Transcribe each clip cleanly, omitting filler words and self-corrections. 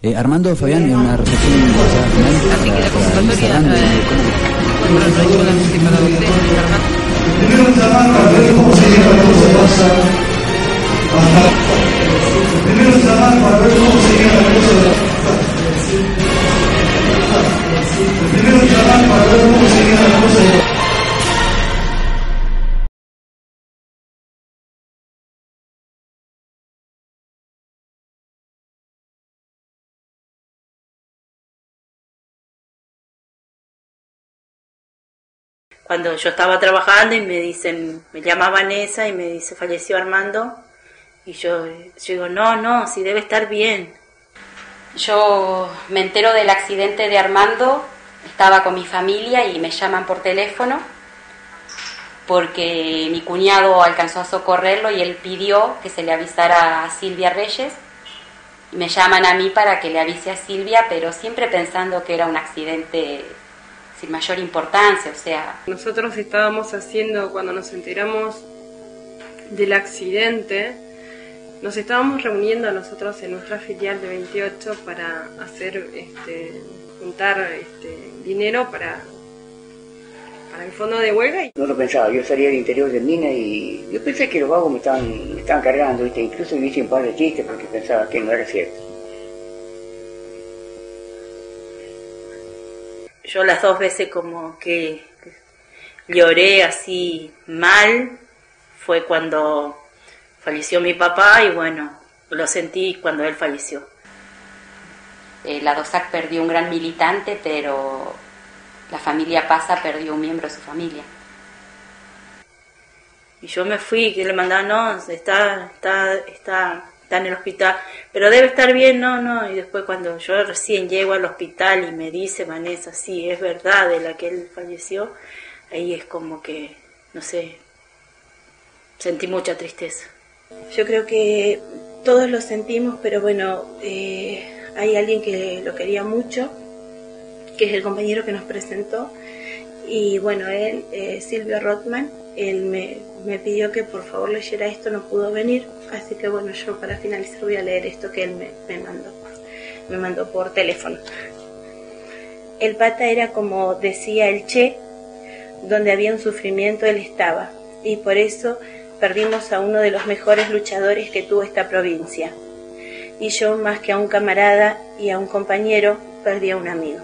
Armando, Fabián, una reflexión final. Así que la convocatoria cerrando. bueno, no es solamente para ustedes, Armando. Primero un llamado para ver cómo se llega la cosa de Primero un llamado para ver cómo se llega la cosa de Primero un llamado para ver cómo se llega la cosa de Cuando yo estaba trabajando y me llama Vanessa y me dice, falleció Armando, y yo digo, no, si debe estar bien. Yo me entero del accidente de Armando, estaba con mi familia y me llaman por teléfono porque mi cuñado alcanzó a socorrerlo y él pidió que se le avisara a Silvia Reyes. Me llaman a mí para que le avise a Silvia, pero siempre pensando que era un accidente sin mayor importancia, o sea... Nosotros estábamos haciendo, cuando nos enteramos del accidente, nos estábamos reuniendo nosotros en nuestra filial de 28 para hacer, juntar dinero para el fondo de huelga. No lo pensaba, yo salía del interior de Mina y yo pensé que los vagos me estaban cargando, ¿viste? Incluso me hice un par de chistes porque pensaba que no era cierto. Yo las dos veces como que lloré así mal, fue cuando falleció mi papá y bueno, lo sentí cuando él falleció. La DOSAC perdió un gran militante, pero la familia Pasa perdió un miembro de su familia. Y yo me fui, que le mandaban, no, está en el hospital, pero debe estar bien, no. Y después cuando yo recién llego al hospital y me dice Vanessa, sí, es verdad de la que él falleció, ahí es como que, no sé, sentí mucha tristeza. Yo creo que todos lo sentimos, pero bueno, hay alguien que lo quería mucho, que es el compañero que nos presentó, y bueno, él, Silvio Rothman, él me pidió que por favor leyera esto, no pudo venir, así que bueno, yo para finalizar voy a leer esto que él me mandó por teléfono. El Pata era como decía el Che, donde había un sufrimiento él estaba, y por eso perdimos a uno de los mejores luchadores que tuvo esta provincia. Y yo, más que a un camarada y a un compañero, perdí a un amigo.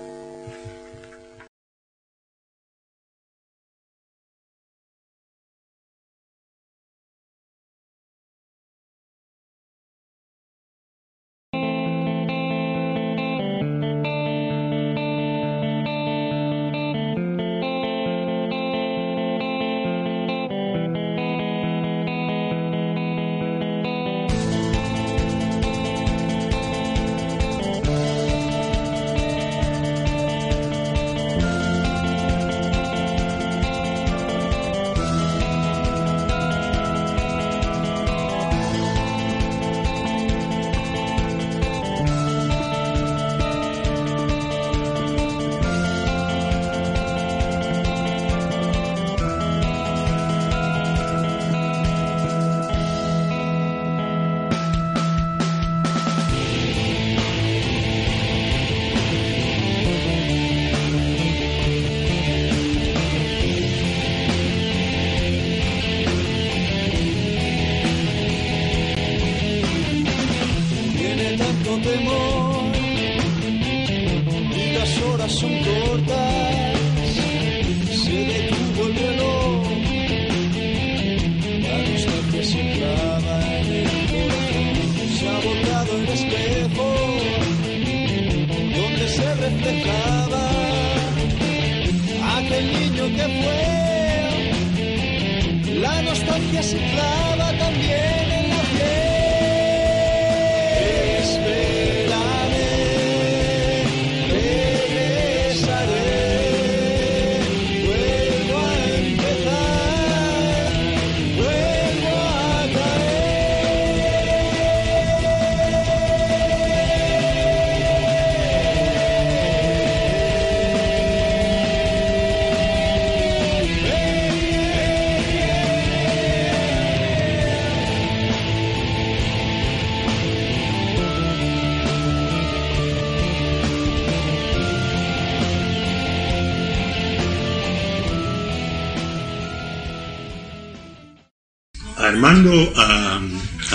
Armando, a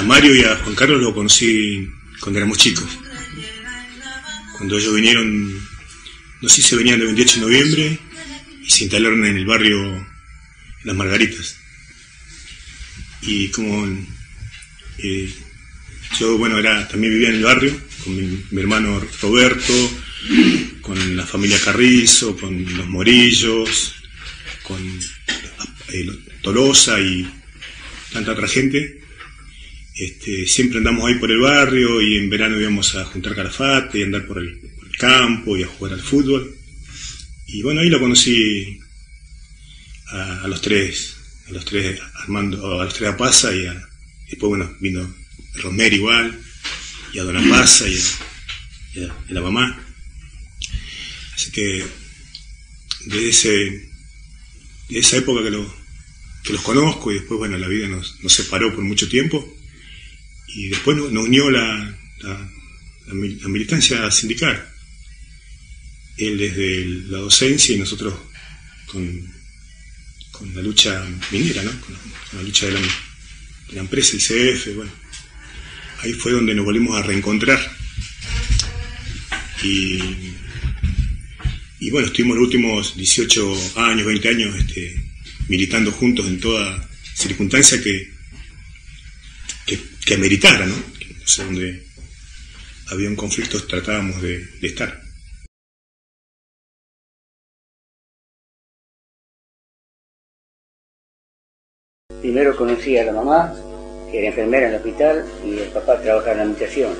Mario y a Juan Carlos lo conocí cuando éramos chicos. Cuando ellos vinieron, no sé si se venían el 28 de noviembre y se instalaron en el barrio Las Margaritas. Y como yo, bueno, también vivía en el barrio con mi hermano Roberto, con la familia Carrizo, con los Morillos, con Tolosa y tanta otra gente. Siempre andamos ahí por el barrio y en verano íbamos a juntar calafate y andar por el campo y a jugar al fútbol. Y bueno, ahí lo conocí a los tres Armando, a los tres a Pasa y después, bueno, vino Romer igual, y a Dona Pasa y a la mamá. Así que desde esa época que los conozco, y después, bueno, la vida nos separó por mucho tiempo, y después nos unió la militancia sindical. Él desde la docencia y nosotros con la lucha minera, ¿no? Con la lucha de la empresa, el CF, bueno. Ahí fue donde nos volvimos a reencontrar. Y bueno, estuvimos los últimos 18 años, 20 años militando juntos en toda circunstancia que ameritara, ¿no? O sea, donde había un conflicto tratábamos de estar. Primero conocí a la mamá, que era enfermera en el hospital, y el papá trabajaba en la administración.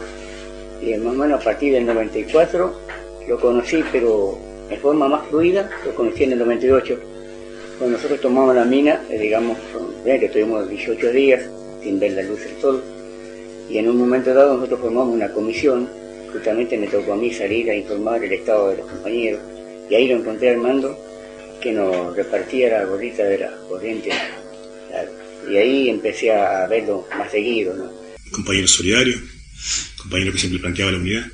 Y más o menos a partir del 94 lo conocí, pero en forma más fluida, lo conocí en el 98. Cuando nosotros tomamos la mina, digamos, que estuvimos 18 días sin ver la luz del sol, y en un momento dado nosotros formamos una comisión, justamente me tocó a mí salir a informar el estado de los compañeros, y ahí lo encontré a Armando, que nos repartía la gorrita de la corriente. Y ahí empecé a verlo más seguido, ¿no? Compañero solidario, compañero que siempre planteaba la unidad,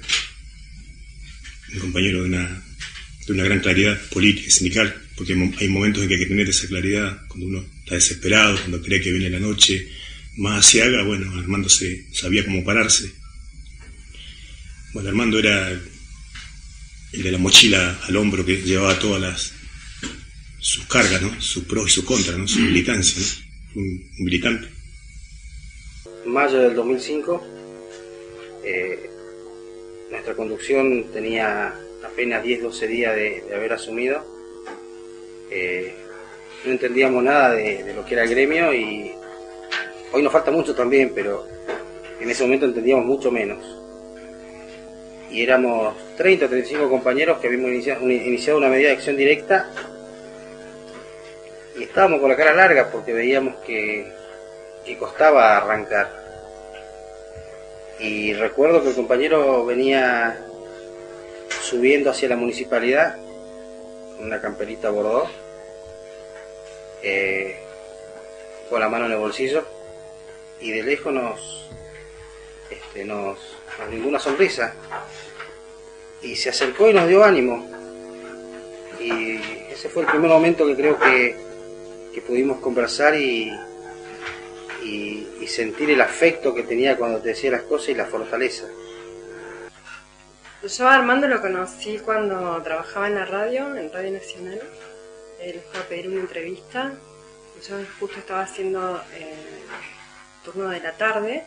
un compañero de una gran claridad política y sindical, porque hay momentos en que hay que tener esa claridad cuando uno está desesperado, cuando cree que viene la noche más asiaga. Bueno, Armando sabía cómo pararse. Bueno, Armando era el de la mochila al hombro que llevaba todas sus cargas, ¿no? Sus pros y sus contras, ¿no? Su militancia, ¿no? Un militante. En mayo del 2005, nuestra conducción tenía apenas 10-12 días de haber asumido. No entendíamos nada de lo que era el gremio, y hoy nos falta mucho también, pero en ese momento entendíamos mucho menos. Y éramos 30 o 35 compañeros que habíamos iniciado una medida de acción directa. Y estábamos con la cara larga porque veíamos que costaba arrancar. Y recuerdo que el compañero venía subiendo hacia la municipalidad con una camperita bordó, con la mano en el bolsillo, y de lejos nos brindó una sonrisa y se acercó y nos dio ánimo. Y ese fue el primer momento que creo que pudimos conversar y sentir el afecto que tenía cuando te decía las cosas y la fortaleza. Yo a Armando lo conocí cuando trabajaba en la radio, en Radio Nacional. Él fue a pedir una entrevista. Yo justo estaba haciendo turno de la tarde,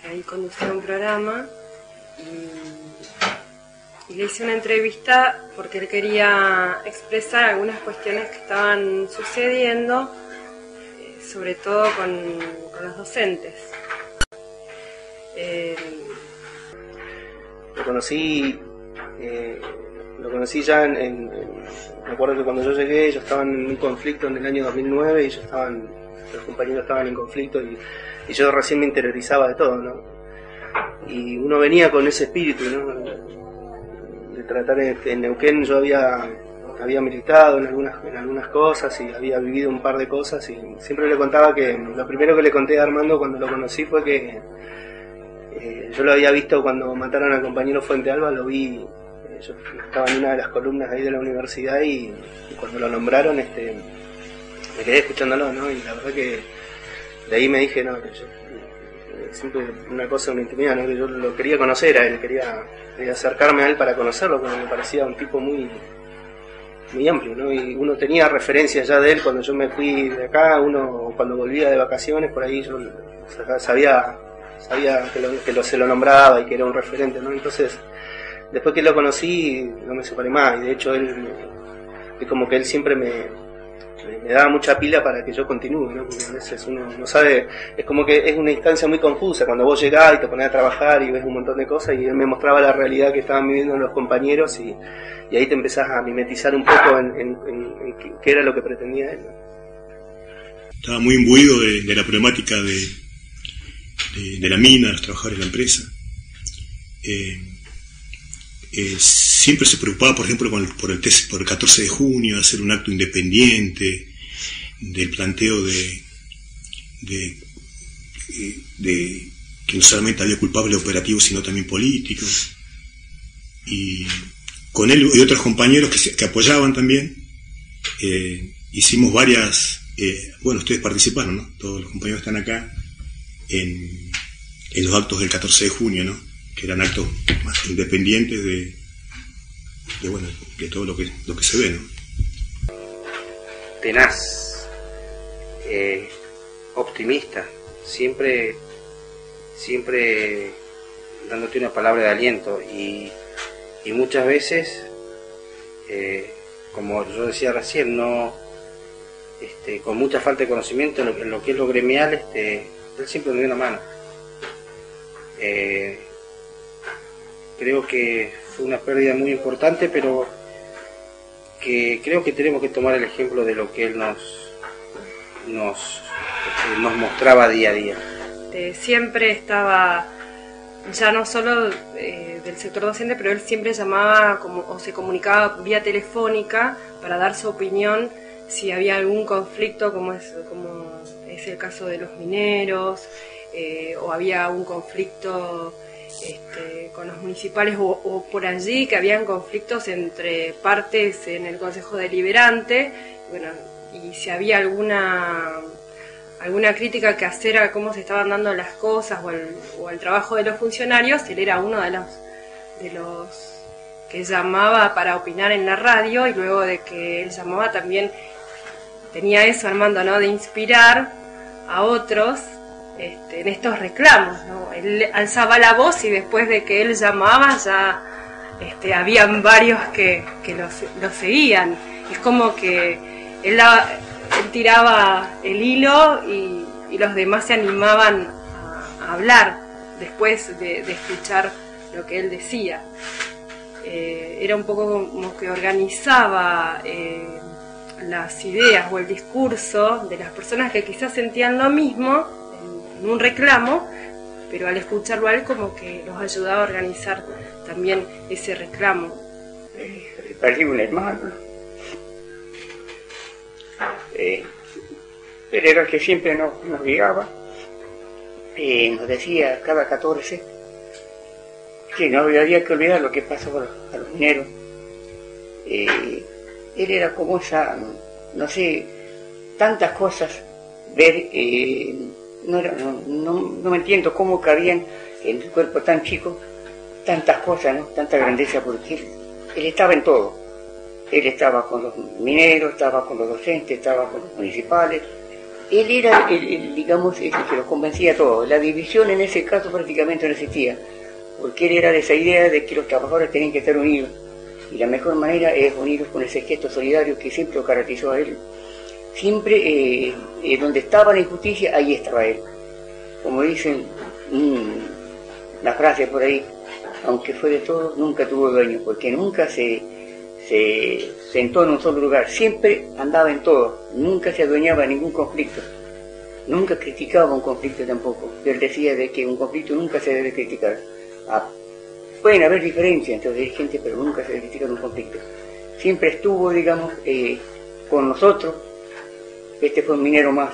que ahí conducía un programa, y le hice una entrevista porque él quería expresar algunas cuestiones que estaban sucediendo, sobre todo con los docentes. Lo conocí ya me acuerdo que cuando yo llegué ellos estaban en un conflicto en el año 2009 y los compañeros estaban en conflicto, y yo recién me interiorizaba de todo, ¿no? Y uno venía con ese espíritu, ¿no? De tratar en Neuquén. Yo había militado en algunas cosas y había vivido un par de cosas, y siempre le contaba que lo primero que le conté a Armando cuando lo conocí fue que yo lo había visto cuando mataron al compañero Fuente Alba. Lo vi, yo estaba en una de las columnas ahí de la universidad, y cuando lo nombraron me quedé escuchándolo, ¿no? Y la verdad que de ahí me dije, no, que yo siempre una cosa, una intimidad, ¿no? Que yo lo quería conocer a él, quería acercarme a él para conocerlo, porque me parecía un tipo muy amplio, ¿no? Y uno tenía referencias ya de él cuando yo me fui de acá, uno cuando volvía de vacaciones, por ahí yo sabía que se lo nombraba y que era un referente, ¿no? Entonces, después que lo conocí, no me separé más, y de hecho él, es como que él siempre me daba mucha pila para que yo continúe, ¿no? Porque a veces uno no sabe, es como que es una instancia muy confusa cuando vos llegás y te ponés a trabajar y ves un montón de cosas, y él me mostraba la realidad que estaban viviendo los compañeros, y ahí te empezás a mimetizar un poco en qué era lo que pretendía él, ¿no? Estaba muy imbuido de la problemática de la mina, de los trabajadores de la empresa. Siempre se preocupaba, por ejemplo, por el 14 de junio, de hacer un acto independiente, del planteo de que no solamente había culpables operativos, sino también políticos. Y con él y otros compañeros que apoyaban también, hicimos varias, bueno, ustedes participaron, ¿no? Todos los compañeros están acá, en los actos del 14 de junio, ¿no? Que eran actos más independientes de todo lo que se ve, ¿no? Tenaz, optimista, siempre dándote una palabra de aliento, y muchas veces, como yo decía recién, con mucha falta de conocimiento en lo que es lo gremial, él siempre me dio una mano. Creo que fue una pérdida muy importante, pero que creo que tenemos que tomar el ejemplo de lo que él nos mostraba día a día. Siempre estaba, ya no solo del sector docente, pero él siempre llamaba o se comunicaba vía telefónica para dar su opinión si había algún conflicto, como es el caso de los mineros, o había un conflicto con los municipales, o por allí que habían conflictos entre partes en el Consejo Deliberante, bueno, y si había alguna crítica que hacer a cómo se estaban dando las cosas o al trabajo de los funcionarios, él era uno de los que llamaba para opinar en la radio, y luego de que él llamaba también tenía eso, Armando, ¿no? De inspirar a otros en estos reclamos, ¿no? Él alzaba la voz, y después de que él llamaba ya habían varios que lo seguían. Es como que él tiraba el hilo y los demás se animaban a hablar después de escuchar lo que él decía. Era un poco como que organizaba las ideas o el discurso de las personas que quizás sentían lo mismo en un reclamo, pero al escucharlo a él como que los ayudaba a organizar también ese reclamo. Perdí un hermano. Él era el que siempre nos guiaba, nos decía cada 14 que no había que olvidar lo que pasa a los mineros. Él era como esa, no sé, tantas cosas, ver, no me entiendo cómo cabían en un cuerpo tan chico tantas cosas, ¿no? Tanta grandeza, porque él estaba en todo. Él estaba con los mineros, estaba con los docentes, estaba con los municipales. Él era, digamos, el que los convencía a todos. La división en ese caso prácticamente no existía, porque él era de esa idea de que los trabajadores tenían que estar unidos. Y la mejor manera es unirlos con ese gesto solidario que siempre lo caracterizó a él. Siempre, donde estaba la injusticia, ahí estaba él. Como dicen, la frase por ahí, aunque fue de todo, nunca tuvo dueño, porque nunca se sentó en un solo lugar, siempre andaba en todo, nunca se adueñaba de ningún conflicto, nunca criticaba un conflicto tampoco. Él decía de que un conflicto nunca se debe criticar. Pueden haber diferencias entre dirigentes, pero nunca se debe criticar un conflicto. Siempre estuvo, digamos, con nosotros. Este fue un minero más.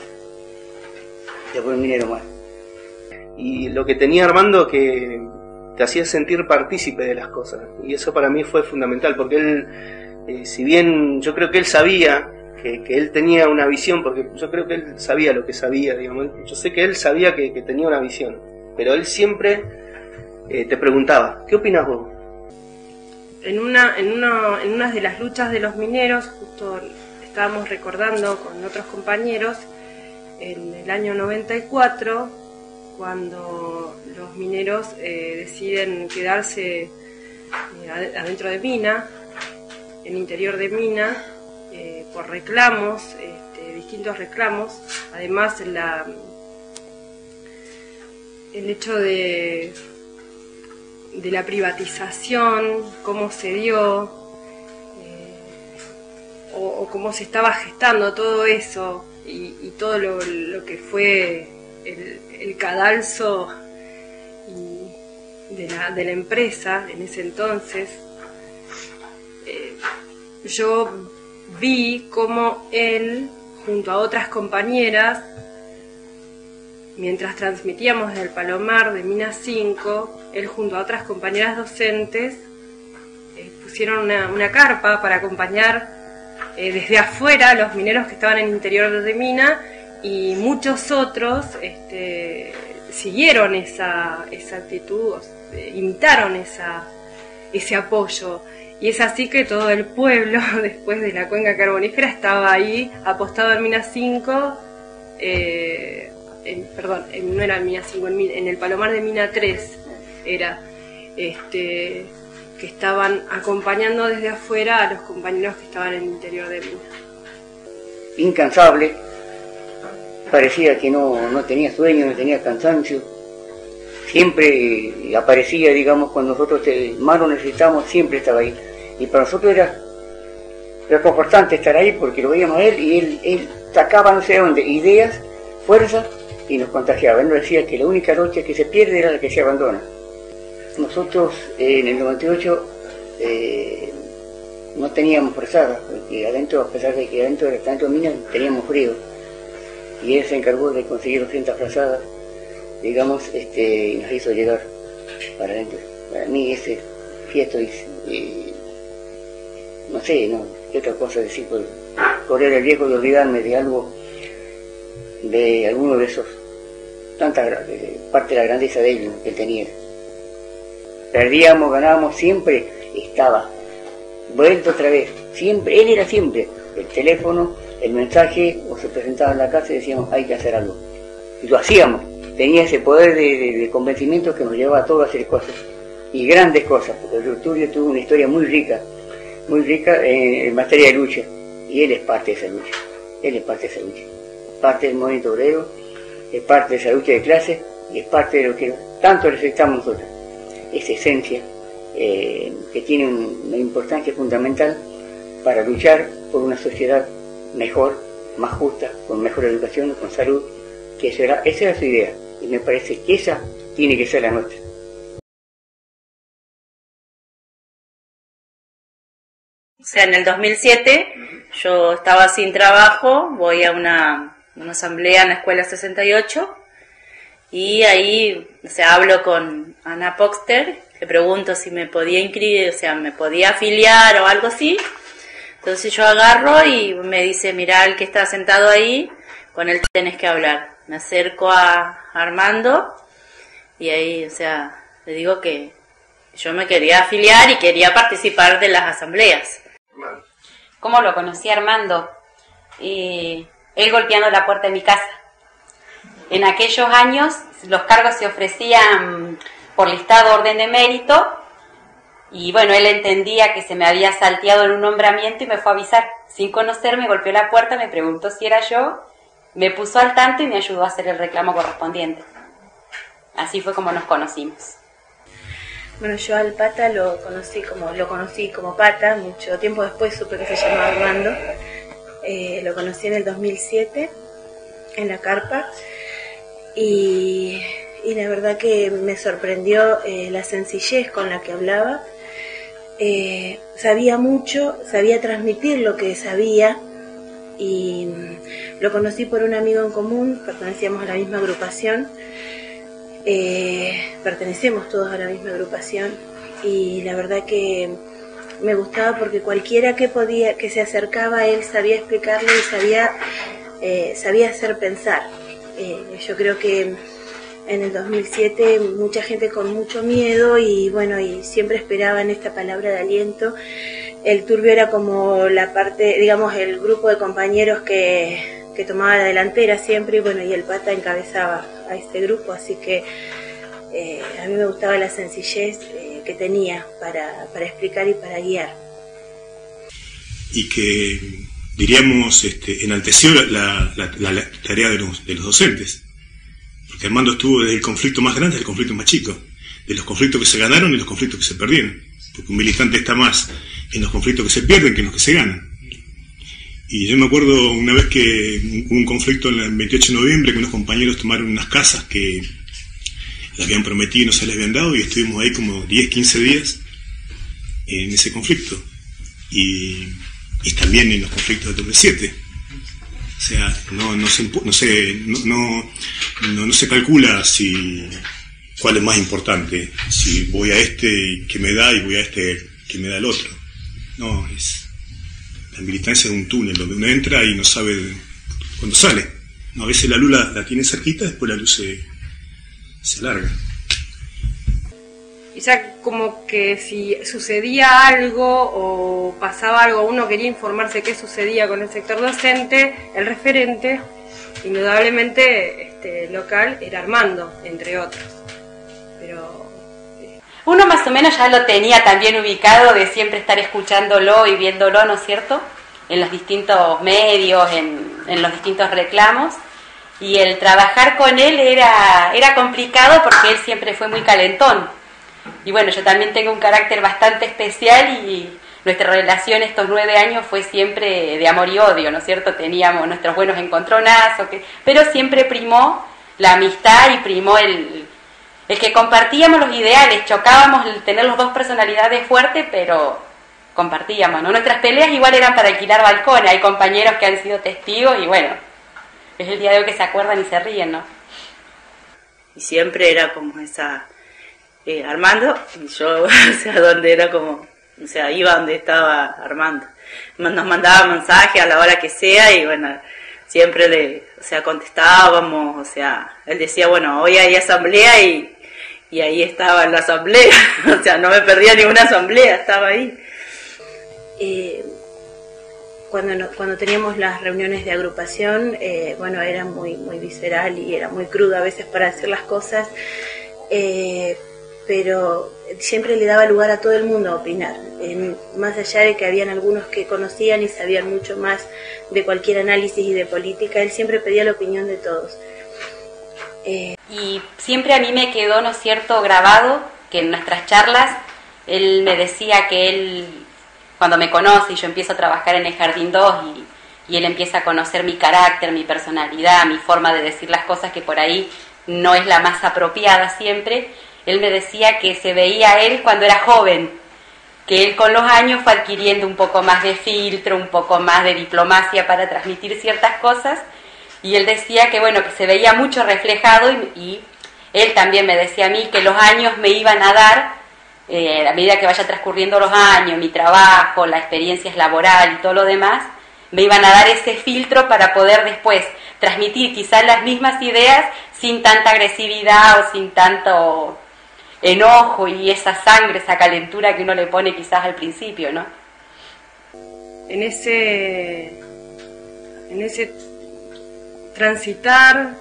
Y lo que tenía Armando, que te hacía sentir partícipe de las cosas, y eso para mí fue fundamental, porque él, si bien yo creo que él sabía que él tenía una visión, porque yo creo que él sabía lo que sabía, digamos. Yo sé que él sabía que tenía una visión, pero él siempre te preguntaba, ¿qué opinas vos? En una de las luchas de los mineros, justo estábamos recordando con otros compañeros, en el año 94, cuando los mineros deciden quedarse adentro de Mina, en el interior de Mina, por reclamos, distintos reclamos, además el hecho de la privatización, cómo se dio, o cómo se estaba gestando todo eso, y todo lo que fue el cadalso de la empresa en ese entonces. Yo vi cómo él, junto a otras compañeras, mientras transmitíamos desde el Palomar de Mina 5, él junto a otras compañeras docentes pusieron una carpa para acompañar desde afuera a los mineros que estaban en el interior de Mina, y muchos otros siguieron esa actitud, imitaron ese apoyo. Y es así que todo el pueblo, después de la cuenca carbonífera, estaba ahí apostado en Mina 5, no era en Mina 5, en el Palomar de Mina 3 era, que estaban acompañando desde afuera a los compañeros que estaban en el interior de Mina. Incansable, parecía que no tenía sueño, no tenía cansancio, siempre aparecía, digamos, cuando nosotros más lo necesitábamos, siempre estaba ahí. Y para nosotros era reconfortante estar ahí, porque lo veíamos a él, y él sacaba no sé de dónde ideas, fuerza, y nos contagiaba. Él nos decía que la única noche que se pierde era la que se abandona. Nosotros en el 98 no teníamos frazada, porque adentro, a pesar de que adentro de minas teníamos frío, y él se encargó de conseguir 200 frazadas, digamos, y nos hizo llegar para adentro. Para mí ese gesto, no sé, qué otra cosa decir, por correr el riesgo de olvidarme de algo, de alguno de esos, tanta parte de la grandeza de él que él tenía. Perdíamos, ganábamos, siempre estaba vuelto otra vez, siempre, él era siempre el teléfono, el mensaje, o se presentaba en la casa y decíamos, hay que hacer algo, y lo hacíamos. Tenía ese poder de convencimiento que nos llevaba a todos a hacer cosas, y grandes cosas, porque el Tulio tuvo una historia muy rica en materia de lucha, y él es parte de esa lucha, parte del movimiento obrero, es parte de esa lucha de clase, y es parte de lo que tanto necesitamos nosotros, esa esencia que tiene una importancia fundamental para luchar por una sociedad mejor, más justa, con mejor educación, con salud, que esa era su idea, y me parece que esa tiene que ser la nuestra. O sea, en el 2007 yo estaba sin trabajo, voy a una asamblea en la Escuela 68, y ahí, o sea, hablo con Ana Poxter, le pregunto si me podía inscribir, o sea, me podía afiliar o algo así. Entonces yo agarro y me dice, mirá, el que está sentado ahí, con él tenés que hablar. Me acerco a Armando y ahí, o sea, le digo que yo me quería afiliar y quería participar de las asambleas. ¿Cómo lo conocí a Armando? Él golpeando la puerta de mi casa. En aquellos años los cargos se ofrecían por listado orden de mérito, y bueno, él entendía que se me había salteado en un nombramiento y me fue a avisar. Sin conocerme, golpeó la puerta, me preguntó si era yo, me puso al tanto y me ayudó a hacer el reclamo correspondiente. Así fue como nos conocimos. Bueno, yo al Pata lo conocí como Pata, mucho tiempo después supe que se llamaba Armando. Lo conocí en el 2007, en la carpa, y la verdad que me sorprendió la sencillez con la que hablaba. Sabía mucho, sabía transmitir lo que sabía, y lo conocí por un amigo en común, pertenecíamos a la misma agrupación, pertenecemos todos a la misma agrupación, y la verdad que me gustaba porque cualquiera que se acercaba a él sabía explicarle y sabía hacer pensar. Yo creo que en el 2007 mucha gente con mucho miedo y bueno, y siempre esperaban esta palabra de aliento. El Turbio era como la parte, digamos, el grupo de compañeros que tomaba la delantera siempre, y bueno, y el Pata encabezaba a este grupo, así que a mí me gustaba la sencillez que tenía para explicar y para guiar. Y que, diríamos, enalteció la tarea de los docentes, porque Armando estuvo desde el conflicto más grande al conflicto más chico, de los conflictos que se ganaron y los conflictos que se perdieron, porque un militante está más en los conflictos que se pierden que en los que se ganan. Y yo me acuerdo una vez que hubo un conflicto el 28 de noviembre, que unos compañeros tomaron unas casas que les habían prometido y no se les habían dado, y estuvimos ahí como 10, 15 días en ese conflicto. Y también en los conflictos de Torre 7. O sea, no se calcula cuál es más importante, si voy a este que me da y voy a este que me da el otro. No, la militancia es un túnel donde uno entra y no sabe cuándo sale. No, a veces la luz la tiene cerquita, después la luz se alarga. Y ya como que si sucedía algo o pasaba algo, uno quería informarse qué sucedía con el sector docente, el referente, indudablemente local, era Armando, entre otros. Pero uno más o menos ya lo tenía también ubicado de siempre estar escuchándolo y viéndolo, ¿no es cierto?, en los distintos medios, en los distintos reclamos, y el trabajar con él era complicado porque él siempre fue muy calentón. Y bueno, yo también tengo un carácter bastante especial y nuestra relación estos 9 años fue siempre de amor y odio, ¿no es cierto? Teníamos nuestros buenos encontronazos, pero siempre primó la amistad y primó el que compartíamos los ideales. Chocábamos el tener los dos personalidades fuertes, pero compartíamos, ¿no? Nuestras peleas igual eran para alquilar balcones. Hay compañeros que han sido testigos y bueno, es el día de hoy que se acuerdan y se ríen, ¿no? Y siempre era como esa... Armando, y yo, o sea, donde era como, o sea, iba donde estaba Armando. Nos mandaba mensajes a la hora que sea y bueno, siempre contestábamos, o sea, él decía, bueno, hoy hay asamblea y ahí estaba en la asamblea, o sea, no me perdía ninguna asamblea, estaba ahí. Cuando teníamos las reuniones de agrupación, bueno, era muy visceral y era muy crudo a veces para decir las cosas, pero siempre le daba lugar a todo el mundo a opinar, más allá de que habían algunos que conocían y sabían mucho más de cualquier análisis y de política, él siempre pedía la opinión de todos. Y siempre a mí me quedó, ¿no es cierto?, grabado que en nuestras charlas él me decía que él, cuando me conoce y yo empiezo a trabajar en el Jardín 2 y él empieza a conocer mi carácter, mi personalidad, mi forma de decir las cosas que por ahí no es la más apropiada siempre, él me decía que se veía a él cuando era joven, que él con los años fue adquiriendo un poco más de filtro, un poco más de diplomacia para transmitir ciertas cosas, y él decía que bueno, que se veía mucho reflejado y él también me decía a mí que los años me iban a dar, a medida que vaya transcurriendo los años, mi trabajo, la experiencia laboral y todo lo demás, me iban a dar ese filtro para poder después transmitir quizás las mismas ideas sin tanta agresividad o sin tanto enojo y esa sangre, esa calentura que uno le pone quizás al principio, ¿no? En ese transitar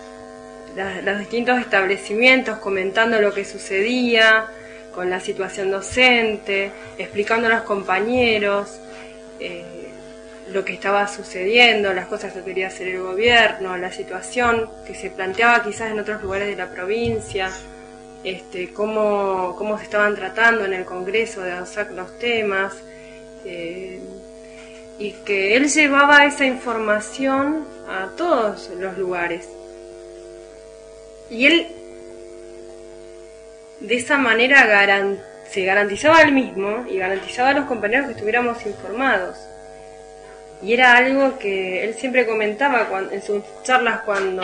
los distintos establecimientos, comentando lo que sucedía con la situación docente, explicando a los compañeros lo que estaba sucediendo, las cosas que quería hacer el gobierno, la situación que se planteaba quizás en otros lugares de la provincia, cómo se estaban tratando en el Congreso de avanzar los temas, y que él llevaba esa información a todos los lugares. Y él, de esa manera, se garantizaba a él mismo y garantizaba a los compañeros que estuviéramos informados. Y era algo que él siempre comentaba en sus charlas cuando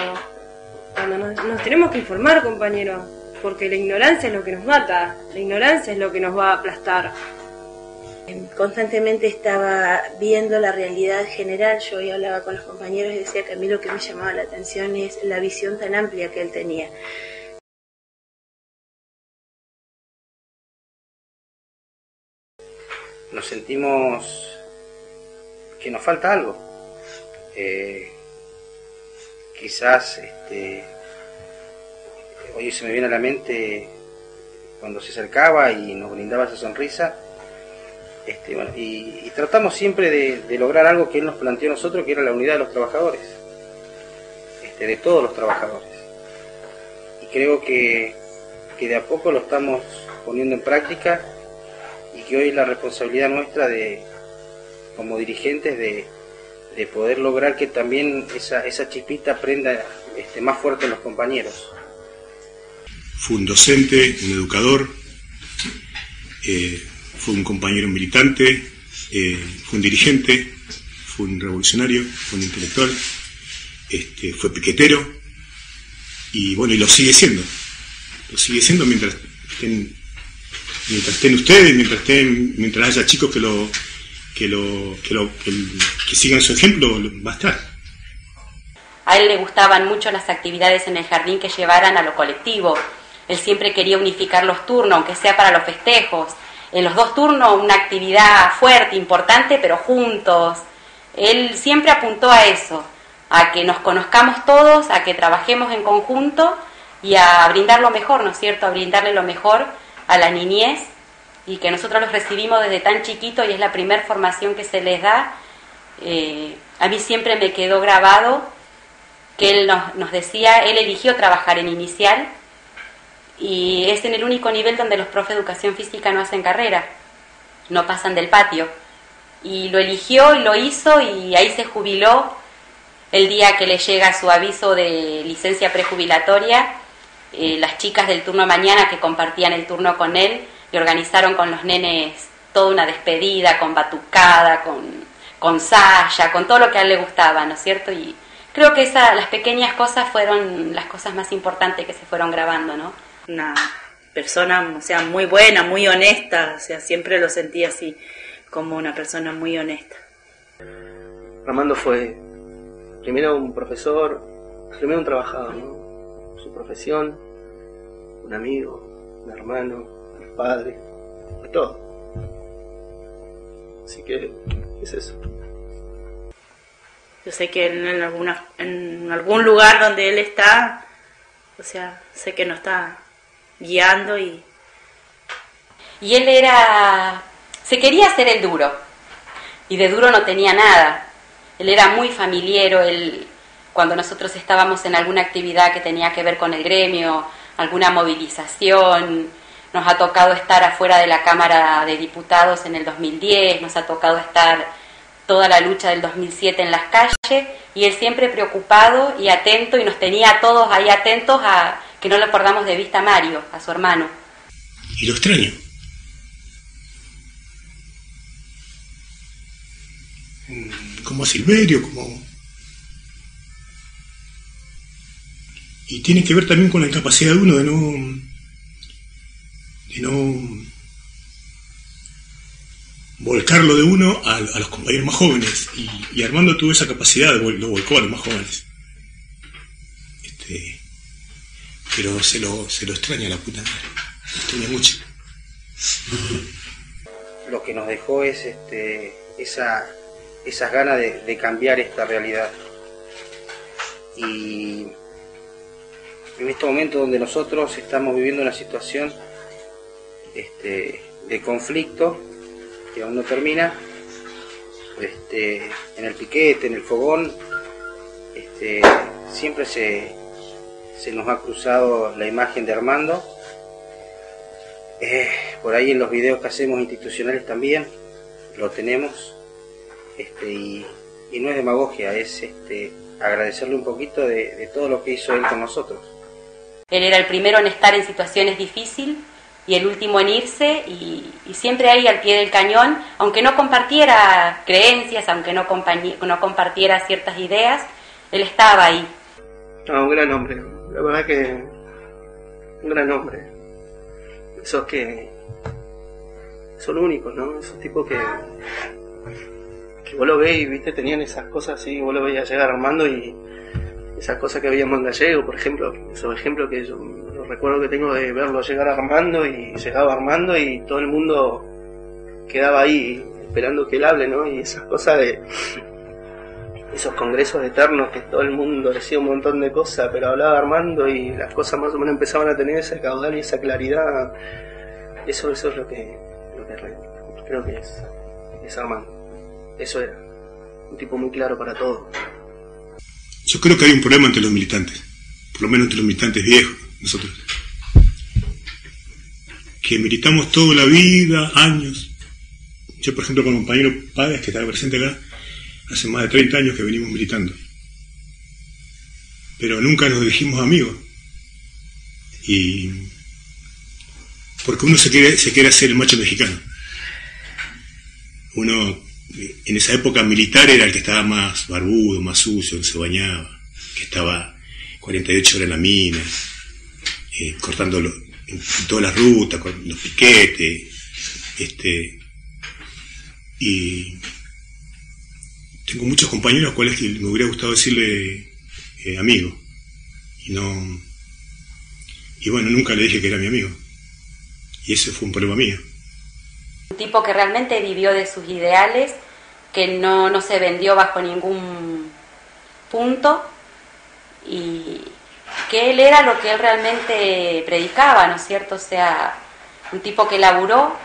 nos tenemos que informar, compañeros, porque la ignorancia es lo que nos mata, la ignorancia es lo que nos va a aplastar. Constantemente estaba viendo la realidad general. Yo hoy hablaba con los compañeros y decía que a mí lo que me llamaba la atención es la visión tan amplia que él tenía. Nos sentimos que nos falta algo. Quizás hoy se me viene a la mente cuando se acercaba y nos brindaba esa sonrisa. Bueno, y tratamos siempre de lograr algo que él nos planteó a nosotros, que era la unidad de los trabajadores, de todos los trabajadores. Y creo que de a poco lo estamos poniendo en práctica, y que hoy es la responsabilidad nuestra como dirigentes de poder lograr que también esa chispita prenda más fuerte en los compañeros. Fue un docente, un educador, fue un compañero militante, fue un dirigente, fue un revolucionario, fue un intelectual, fue piquetero, y bueno, y lo sigue siendo mientras estén ustedes, mientras haya chicos que sigan su ejemplo, va a estar. A él le gustaban mucho las actividades en el jardín que llevaran a lo colectivo. Él siempre quería unificar los turnos, aunque sea para los festejos. En los 2 turnos una actividad fuerte, importante, pero juntos. Él siempre apuntó a eso, a que nos conozcamos todos, a que trabajemos en conjunto y a brindar lo mejor, ¿no es cierto?, a brindarle lo mejor a la niñez, y que nosotros los recibimos desde tan chiquito y es la primera formación que se les da. A mí siempre me quedó grabado que él nos decía, él eligió trabajar en inicial, y es en el único nivel donde los profes de educación física no hacen carrera, no pasan del patio, y lo eligió y lo hizo, y ahí se jubiló. El día que le llega su aviso de licencia prejubilatoria, las chicas del turno mañana que compartían el turno con él le organizaron con los nenes toda una despedida, con batucada, con saya, con todo lo que a él le gustaba, ¿no es cierto? Y creo que las pequeñas cosas fueron las cosas más importantes que se fueron grabando, ¿no? Una persona, o sea, muy buena, muy honesta, o sea, siempre lo sentí así, como una persona muy honesta. Armando fue primero un profesor, primero un trabajador, ¿no? Su profesión, un amigo, un hermano, un padre, de todo. Así que es eso. Yo sé que en algún lugar donde él está, o sea, sé que nos está guiando y él se quería hacer el duro, y de duro no tenía nada. Él era muy familiero. Cuando nosotros estábamos en alguna actividad que tenía que ver con el gremio, alguna movilización, nos ha tocado estar afuera de la Cámara de Diputados en el 2010, nos ha tocado estar toda la lucha del 2007 en las calles, y él siempre preocupado y atento, y nos tenía a todos ahí atentos a que no le perdamos de vista a Mario, a su hermano. Y lo extraño. Como a Silverio, y tiene que ver también con la incapacidad de uno de no volcarlo de uno a los compañeros más jóvenes, y Armando tuvo esa capacidad, lo volcó a los más jóvenes, pero se lo extraña, la puta madre, lo extraña mucho. Lo que nos dejó es esas ganas de cambiar esta realidad, y en este momento donde nosotros estamos viviendo una situación de conflicto que aún no termina, en el piquete, en el fogón, siempre se nos ha cruzado la imagen de Armando, por ahí en los videos que hacemos institucionales también lo tenemos, y no es demagogia, es agradecerle un poquito de todo lo que hizo él con nosotros. Él era el primero en estar en situaciones difíciles y el último en irse, y siempre ahí al pie del cañón, aunque no compartiera creencias, aunque no compartiera ciertas ideas, él estaba ahí. No, un gran hombre, la verdad que un gran hombre. Esos que son únicos, ¿no? Esos tipos que vos lo ves y, viste, tenían esas cosas así, vos lo veías llegar Armando y esas cosas que veíamos en Gallego, por ejemplo, esos ejemplos que yo los recuerdo que tengo de verlo llegar Armando y llegaba Armando y todo el mundo quedaba ahí esperando que él hable, ¿no? Y esas cosas de esos congresos eternos que todo el mundo decía un montón de cosas, pero hablaba Armando y las cosas más o menos empezaban a tener ese caudal y esa claridad. Eso es lo que creo que es Armando. Eso era un tipo muy claro para todo. Yo creo que hay un problema entre los militantes, por lo menos entre los militantes viejos, nosotros, que militamos toda la vida, años. Yo, por ejemplo, con mi compañero Páez, que está presente acá, hace más de 30 años que venimos militando, pero nunca nos dijimos amigos, y porque uno se quiere hacer el macho mexicano. Uno en esa época militar era el que estaba más barbudo, más sucio, que se bañaba, que estaba 48 horas en la mina, cortando en todas las rutas, con los piquetes, y tengo muchos compañeros a los cuales me hubiera gustado decirle amigo, y bueno, nunca le dije que era mi amigo, y ese fue un problema mío. Un tipo que realmente vivió de sus ideales, que no se vendió bajo ningún punto, y que él era lo que él realmente predicaba, ¿no es cierto? O sea, un tipo que laburó,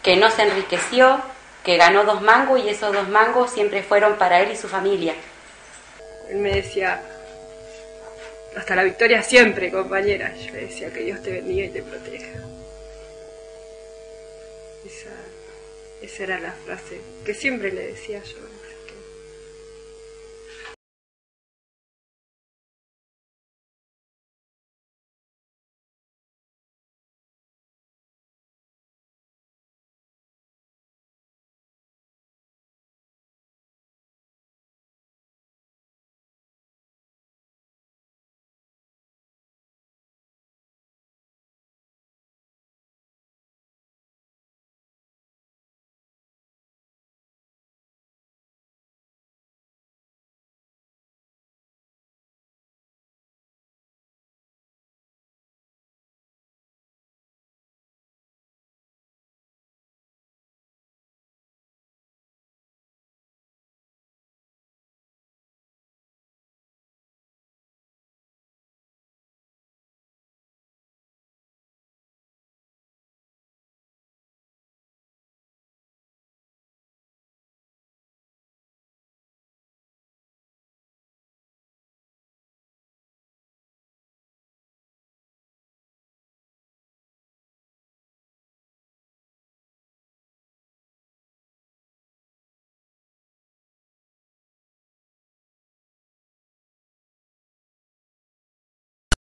que no se enriqueció, que ganó 2 mangos y esos 2 mangos siempre fueron para él y su familia. Él me decía, hasta la victoria siempre, compañera. Yo le decía, que Dios te bendiga y te proteja. Esa era la frase que siempre le decía yo.